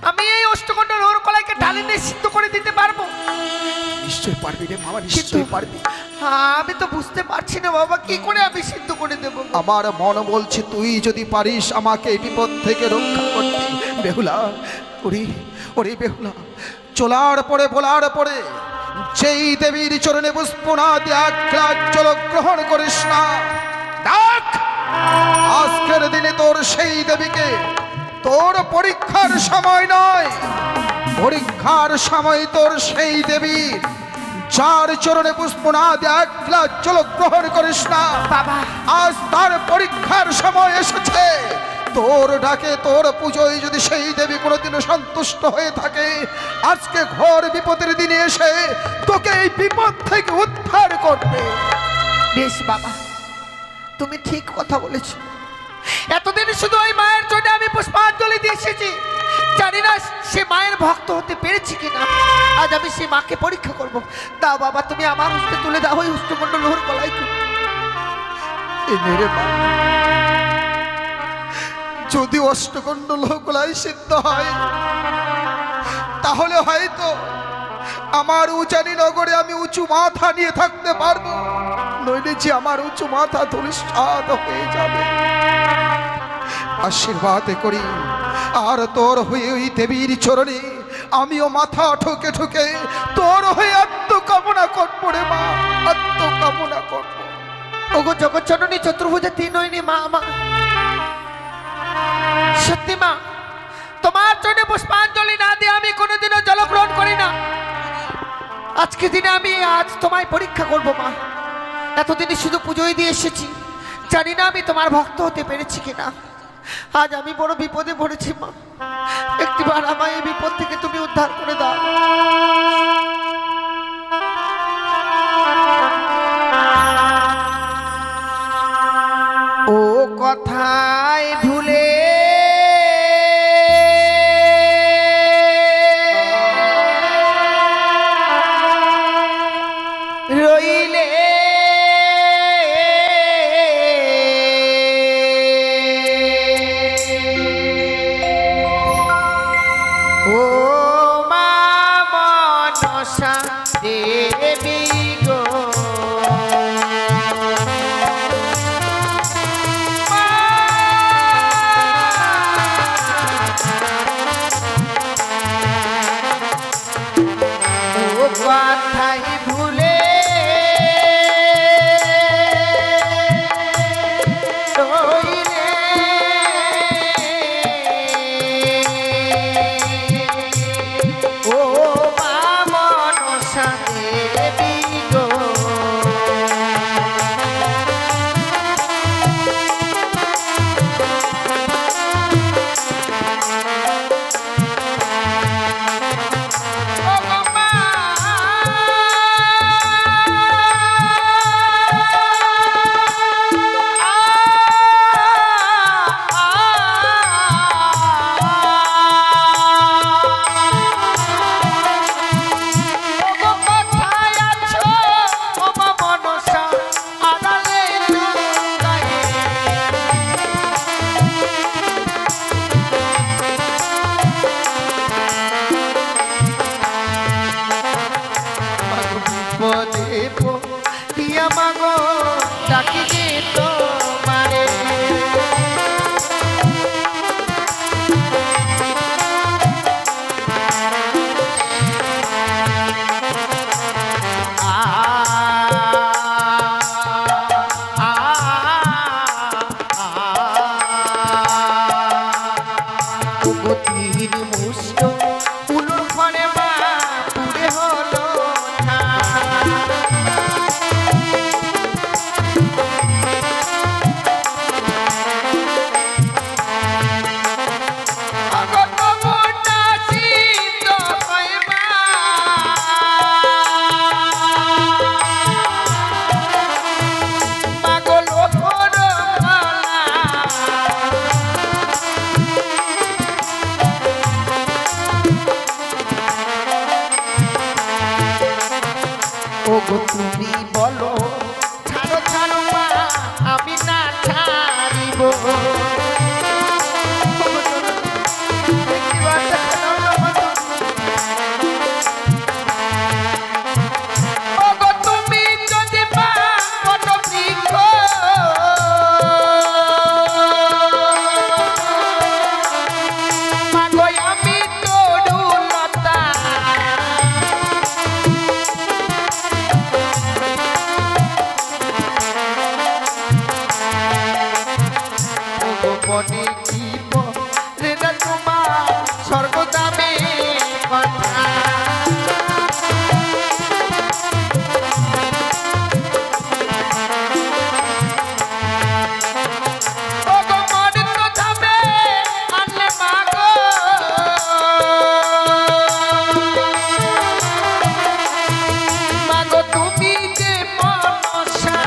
আমি এই অষ্টকণ্ড লোহর কলাইকে ঢালি দিয়ে সিদ্ধ করে দিতে পারবো? নিশ্চয়ই পারবি রে বাবা, নিশ্চয়ই পারবি। আমি তো বুঝতে পারছি না বাবা, কি করে আমি সিদ্ধ করে দেব? আমার মন বলছে তুই যদি পারিস আমাকে এই বিপদ থেকে রক্ষা করতে। বেহুলা, ওরে ওরে বেহুলা, চলার পরে বলার পরে যেই দেবীর চরণে পুষ্প না দিয়ে এক গ্লাস জল গ্রহণ করিস না, দেখ আজকের দিনে তোর সেই দেবীকে তোর পরীক্ষার সময় নয়, পরীক্ষার সময় তোর সেই দেবীর যার চরণে পুষ্প না দিয়ে এক গ্লাস জল গ্রহণ করিস না বাবা, আজ তার পরীক্ষার সময় এসেছে। তোর ডাকে তোর পুজোয় যদি সেই দেবী কোনোদিনও সন্তুষ্ট হয়ে থাকে, আজকে ঘোর বিপদের দিনে এসে তোকে এই বিপদ থেকে উদ্ধার করবে। বেশ বাবা, তুমি ঠিক কথা বলেছো। এতদিন শুধু ওই মায়ের জন্য আমি পুষ্পাঞ্জলি দিয়ে এসেছি, জানি না সে মায়ের ভক্ত হতে পেরেছি কিনা। আজ আমি সে মাকে পরীক্ষা করব। দাও বাবা, তুমি আমার হস্তে তুলে দাও ওই অষ্টকণ্ড লোহর কলাইকে। এ নে রে মা, যদি অষ্টকণ্ড লোহকলাই সিদ্ধ হয় তাহলে হয়তো আমার উজানি নগরে আমি উঁচু মাথা নিয়ে থাকতে পারবো, নইলে যে আমার উঁচু মাথা ধূলিসাৎ হয়ে যাবে। আশীর্বাদ করি আর তোর হয়ে ওই দেবীর চরণে আমিও মাথা ঠুকে ঠুকে তোর হয়ে আত্মকামনা করবো রে মা, আত্মকামনা করবো। ওগো জগৎ জননী চতুর্ভুজা তিন নয়নি মা আমার, সত্যি মা, তোমার জন্য পুষ্পাঞ্জলি না দিয়ে আমি কোনোদিনও জলগ্রহণ করি না। আজকে দিনে আমি আজ তোমায় পরীক্ষা করব মা। এতদিনে শুধু পুজোই দিয়ে এসেছি, জানি না আমি তোমার ভক্ত হতে পেরেছি কিনা। আজ আমি বড় বিপদে পড়েছি মা, একটিবার আমায় এই বিপদ থেকে তুমি উদ্ধার করে দাও। ও কথায় ভুলে রইলে ও মা মনসা দেবী গো, ও কথাই ভুলে রইলে ও মা মনসা দেবী গো। ও গো মা ওগো তীর মুষ্ট উলুর ফলে মা পুড়ে হলো ওগো তুমি বলো ছাড়ো ছাড়ো মা আমি না ছাড়িব ওগো তুমি যদি মা বট বৃক্ষ মা গো আমি তরুলতা গোপনে কি রে না তোমার স্বর্গদামে কথা ও গো মন তো থামে আনলে মা গো মা গো তুমি যে মনসা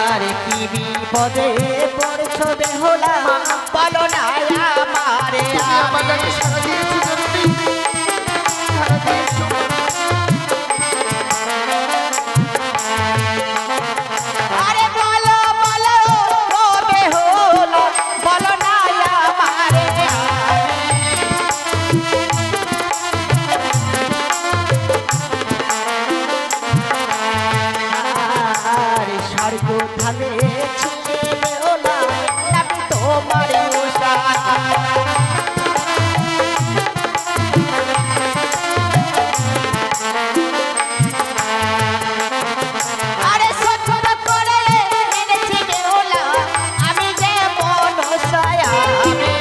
আরে কি বিপদে পড়ছো বেহুলা বলো না আমারে তুমি আমার কাছে সারা দিয়েছি জরুরি সারা দিয়েছো আরে বলো বলো ও বেহুলা বলো না আমারে আরে স্বর্গ ধামে ছিলে বেহুলা নাকি তোমার উষা আরে সত্য করে এনেছি বেহুলা আমি যে মনসায় আমি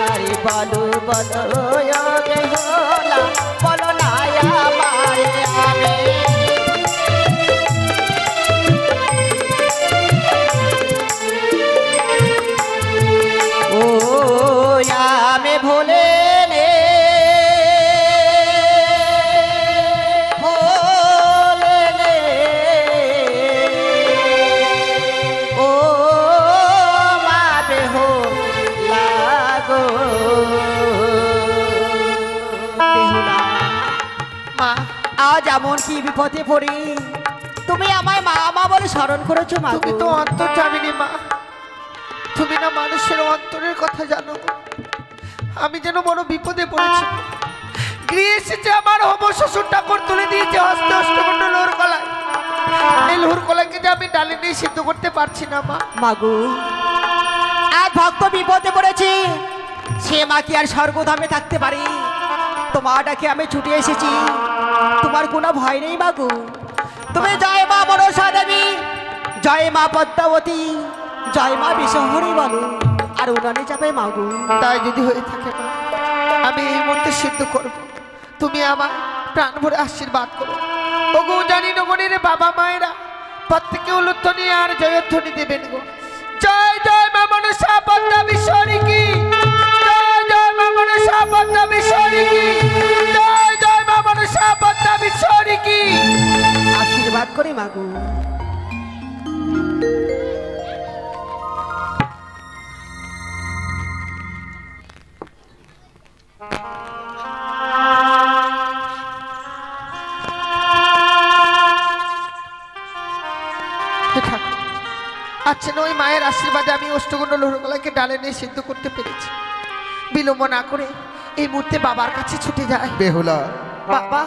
আরে বলো বলো ও বেহুলা বলো না আমারে আমি ও আমি ভোলে নে ভোলে নে ও মা বেহুলা গো বেহুলা মা আজ এমন কি বিপদে পড়ি তুমি আমায় মা মা বলে স্মরণ করেছো মা তুমি গো। তো অন্তর জামিনি মা তুমি না মানুষের অন্তরের কথা জানো গো। আমি যেন বড় বিপদে পড়েছি গৃহে এসেছে আমার হবো শ্বশুর ঠাকুর তুলে দিয়েছে হস্তে অষ্টমন্ড লোহর কলায় এই লোহর কলাকে যে আমি ডালে নিয়ে সিদ্ধ করতে পারছি না মা মাগো এক ভক্ত বিপদে পড়েছে সে মা কি আর স্বর্গধামে থাকতে পারে তোমার ডাকে আমি ছুটে এসেছি তোমার কোনো ভয় নেই মাগো তুমি জয় মা মনসা দেবী জয় মা পদ্মাবতী জয় মা বিশ্বহরি বলো আর উনানে যাবে মাগো তাই যদি হয়ে থাকে মা আমি এই মুহূর্তে সিদ্ধ করব তুমি আমার প্রাণ ভরে আশীর্বাদ করো ওগো জানি নগরীর বাবা মায়েরা প্রত্যেকে উলুধ্বনি আর জয়ধ্বনি দেবেন গো জয় জয় মা মনসা পদ্মা বিশ্বরী কি জয় জয় মা মনসা পদ্মা বিশ্বরী কি জয় জয় মা মনসা পদ্মা বিশ্বরী কি আশীর্বাদ করে মাগো হে ঠাকুর আচ্ছা ওই মায়ের আশীর্বাদে আমি অষ্টগণ্ড লোহরকলাকে ডালে নিয়ে সিদ্ধ করতে পেরেছি বিলম্ব না করে এই মুহূর্তে বাবার কাছে ছুটে যায় বেহুলা বাবা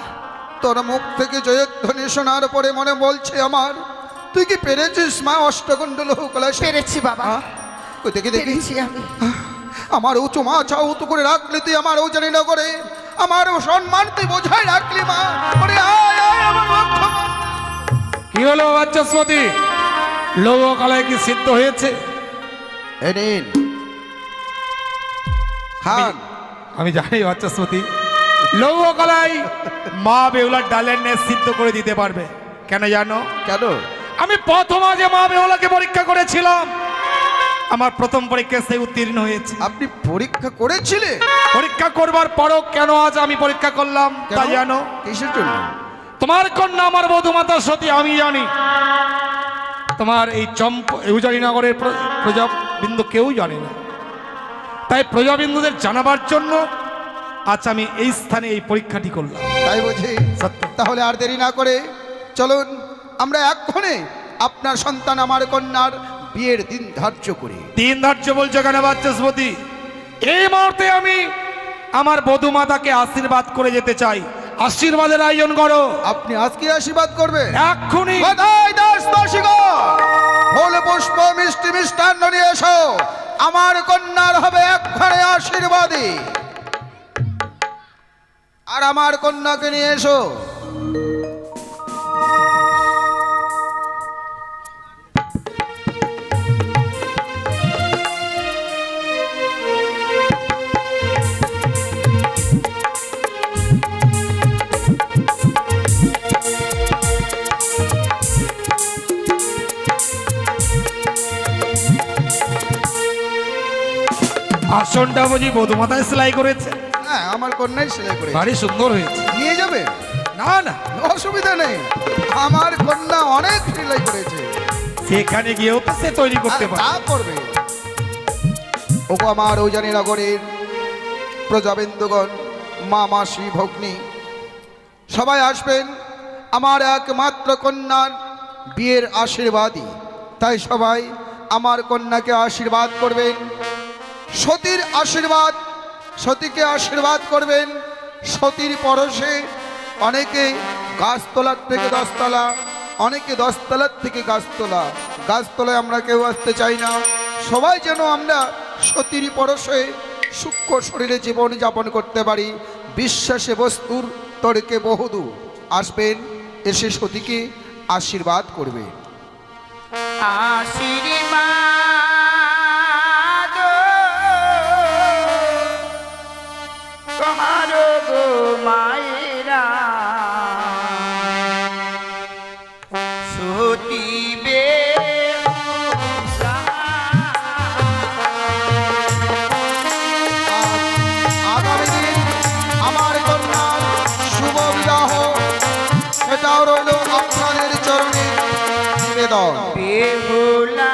তোর মুখ থেকে জয়ধ্বনি শোনার পরে মনে বলছে আমার তুই কি পেরেছিস মা অষ্টগণ্ড লোহকলা পেরেছি বাবা দেখি দেখি পেরেছি আমি আমার উঁচু মাছা উঁচু করে রাখলি তুই আমার উজানি নগরে, আমার সম্মান তুই বোঝাই রাখলি মা। ওরে আয় আয় আমার ভক্ত মা। কি হলো বাচস্পতি, লৌহ কলাই কি সিদ্ধ হয়েছে? এ নিন খান। আমি জানি বাচস্পতি, লৌহ কলাই মা বেহুলার ডালের নে সিদ্ধ করে দিতে পারবে। কেন জানো? কেন? আমি প্রথম আজ মা বেহুলাকে পরীক্ষা করেছিলাম, আমার প্রথম পরীক্ষায় সে উত্তীর্ণ হয়েছে। আপনি পরীক্ষা করেছিলেন? পরীক্ষা করবার পরও কেন আজ আমি পরীক্ষা করলাম তা কেন? জানো? কিসের জন্য? তোমার কন্যা আমার বধূমাতা সতী আমি জানি, তোমার এই উজানিনগরের প্রজাবিন্দু কেউ জানে না। তাই প্রজাবিন্দুদের জানাবার জন্য আজ আমি এই স্থানে এই পরীক্ষাটি করলাম। তাই বুঝি? সত্য। তাহলে আর দেরি না করে চলুন আমরা এক্ষণে আপনার সন্তান আমার কন্যার বিয়ের দিন ধার্য করি। দিন ধার্য বলছো কেন বাচস্পতি? এই মুহূর্তে আমি আমার বধূমাতাকে আশীর্বাদ করে যেতে চাই। আশীর্বাদের আয়োজন করো। আপনি আজকে আশীর্বাদ করবেন? এক্ষুনি। বাধাই দাস দাসীগণ, ফুল পুষ্প মিষ্টি মিষ্টান্ন নিয়ে এসো, আমার কন্যার হবে একবারে আশীর্বাদী। আর আমার কন্যাকে নিয়ে এসো। আসনটা বুঝি বধূমাতায় সেলাই করেছে? হ্যাঁ, আমার কন্যাই সেলাই করে। ভারী সুন্দর হয়েছে। নিয়ে যাবে? না না, অসুবিধা নেই, আমার কন্যা অনেক সেলাই করেছে। সেখানে গিয়েও তো সে তৈরি করতে আর পারে। তা করবে। ওগো আমার উজানি নগরের প্রজাবিন্দুগণ, মা মাসি ভগ্নী সবাই আসবেন আমার একমাত্র কন্যার বিয়ের আশীর্বাদী। তাই সবাই আমার কন্যাকে আশীর্বাদ করবেন। সতীর আশীর্বাদ, সতীকে আশীর্বাদ করবেন। সতীর পরশে অনেকে গাছতলার থেকে 10 তলা, অনেকে 10 তলার থেকে গাছতলা। গাছতলায় আমরা কেউ আসতে চাই না। সবাই যেন আমরা সতীর পরশে সূক্ষ্ম শরীরে জীবন যাপন করতে পারি। বিশ্বাসে বস্তুর তর্কে বহুদূর। আসবেন, এসে সতীকে আশীর্বাদ করবেন। আশীর্বাদ তোমার গো মায়েরা, সতী বেহুলা। আগামী দিন আমার কন্যার শুভ বিবাহ, সেটাও রইল আপনাদের চরণে নিবেদন। বেহুলা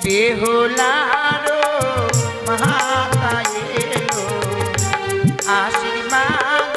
বেহুলারো মাতা এলো আশীর্বাদ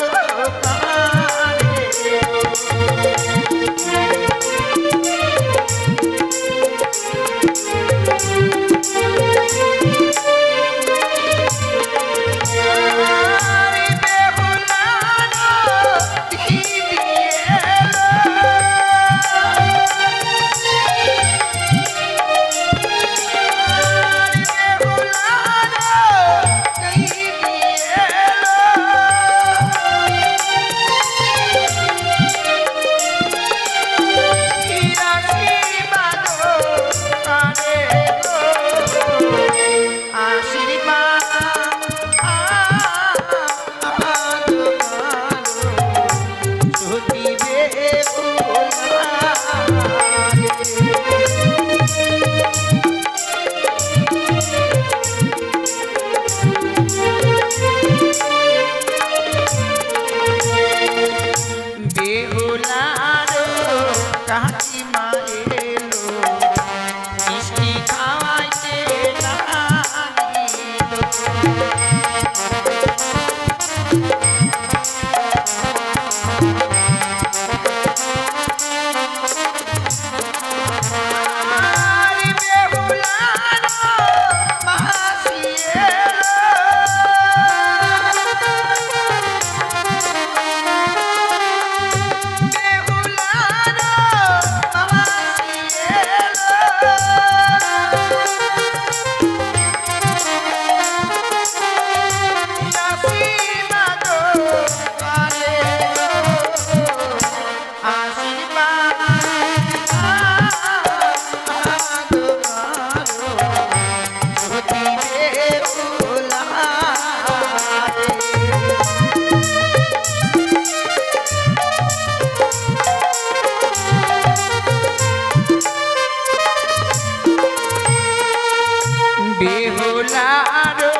বেহুলারো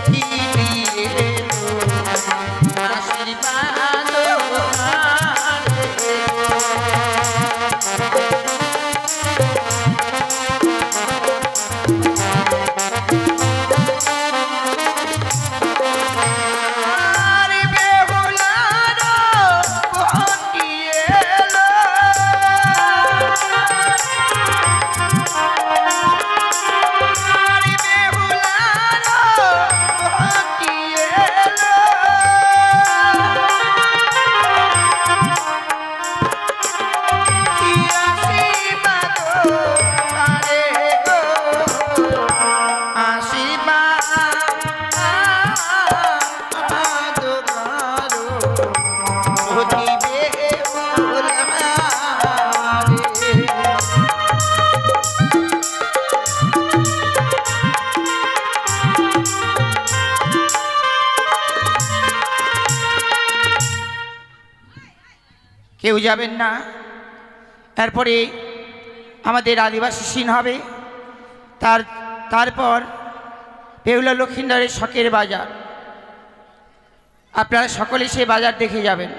কি দিয়ে আশীর্বাদ কেউ যাবেন না। তারপরে আমাদের আদিবাসী সিন হবে, তারপর বেহুলা লক্ষিন্দরের শখের বাজার। আপনারা সকলে সেই বাজার দেখে যাবেন।